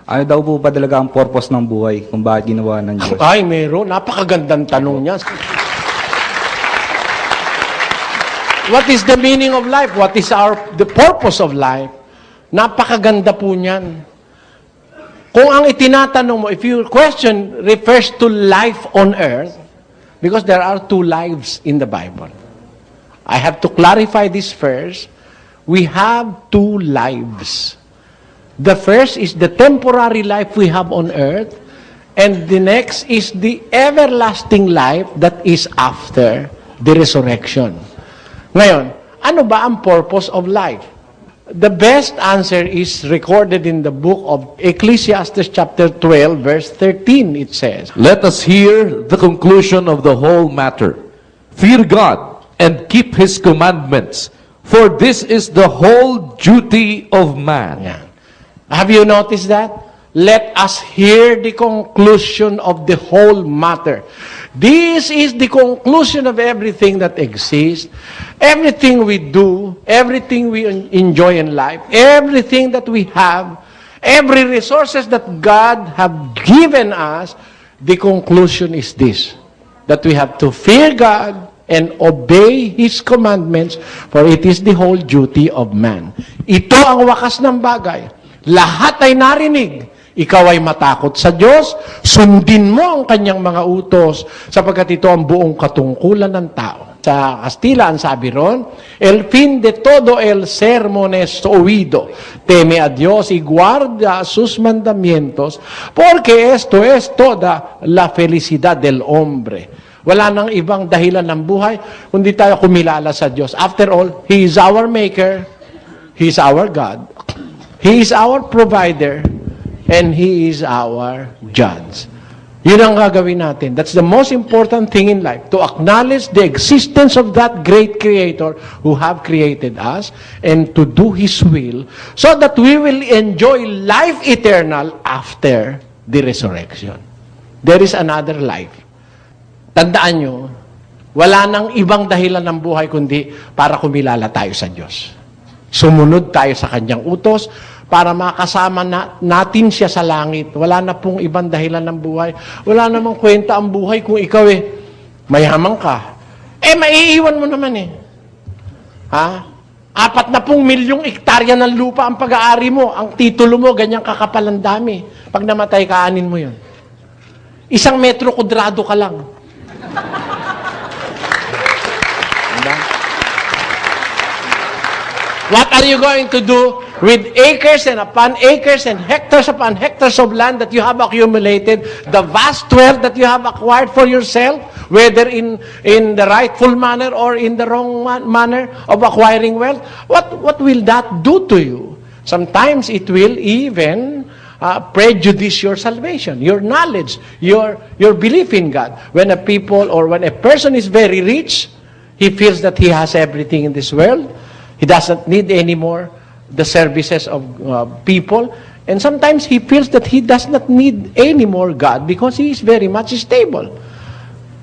Ano daw po ba talaga ang purpose ng buhay kung bakit ginawa ng Diyos? Ay, meron. Napakagandang tanong niya. What is the meaning of life? What is the purpose of life? Napakaganda po niyan. Kung ang itinatanong mo, if your question refers to life on earth, because there are two lives in the Bible. I have to clarify this first. We have two lives. The first is the temporary life we have on earth, and the next is the everlasting life that is after the resurrection. Ngayon, ano ba ang purpose of life? The best answer is recorded in the book of Ecclesiastes chapter 12, verse 13. It says, Let us hear the conclusion of the whole matter. Fear God and keep His commandments, for this is the whole duty of man. Yan. Have you noticed that? Let us hear the conclusion of the whole matter. This is the conclusion of everything that exists, everything we do, everything we enjoy in life, everything that we have, every resources that God have given us. The conclusion is this, that we have to fear God and obey His commandments, for it is the whole duty of man. Ito ang wakas ng bagay. Lahat ay narinig. Ikaw ay matakot sa Diyos, sundin mo ang kanyang mga utos, sapagkat ito ang buong katungkulan ng tao. Sa Kastila, ang sabi ron, el fin de todo el sermon es oído, teme a Dios y guarda sus mandamientos, porque esto es toda la felicidad del hombre. Wala nang ibang dahilan ng buhay, kundi tayo kumilala sa Diyos. After all, He is our Maker, He is our God, He is our provider, and He is our judge. Yun ang gagawin natin. That's the most important thing in life, to acknowledge the existence of that great Creator who have created us, and to do His will, so that we will enjoy life eternal after the resurrection. There is another life. Tandaan nyo, wala nang ibang dahilan ng buhay kundi para kumilala tayo sa Diyos. Sumunod tayo sa Kanyang utos para makasama natin siya sa langit. Wala na pong ibang dahilan ng buhay. Wala namang kwenta ang buhay kung ikaw mayaman ka. Maiiwan mo naman Ha? 40 milyong hektarya ng lupa ang pag-aari mo. Ang titulo mo, ganyang kakapal ang dami. Pag namatay, kaanin mo yun. 1 metro kudrado ka lang. Diba? What are you going to do with acres and upon acres and hectares upon hectares of land that you have accumulated, the vast wealth that you have acquired for yourself, whether in the rightful manner or in the wrong manner of acquiring wealth? What will that do to you? Sometimes it will even prejudice your salvation, your knowledge, your belief in God. When a people or when a person is very rich, he feels that he has everything in this world. He doesn't need anymore the services of people. And sometimes he feels that he does not need any more God because he is very much stable.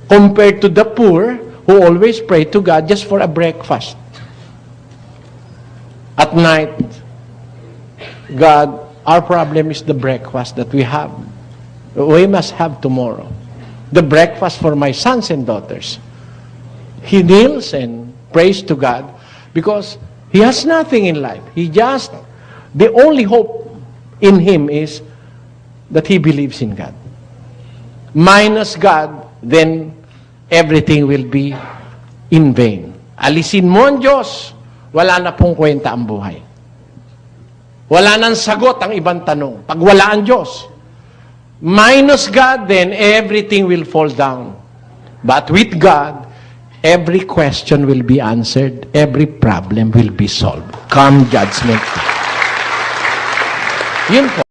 Compared to the poor who always pray to God just for a breakfast. At night, God, our problem is the breakfast that we have. We must have tomorrow. The breakfast for my sons and daughters. He kneels and prays to God because he has nothing in life. The only hope in him is that he believes in God. Minus God, then everything will be in vain. Alisin mo ang Diyos, wala na pong kwenta ang buhay. Wala nang sagot ang ibang tanong. Pag wala ang Diyos, minus God, then everything will fall down. But with God, every question will be answered. Every problem will be solved. Come judgment. Yun po.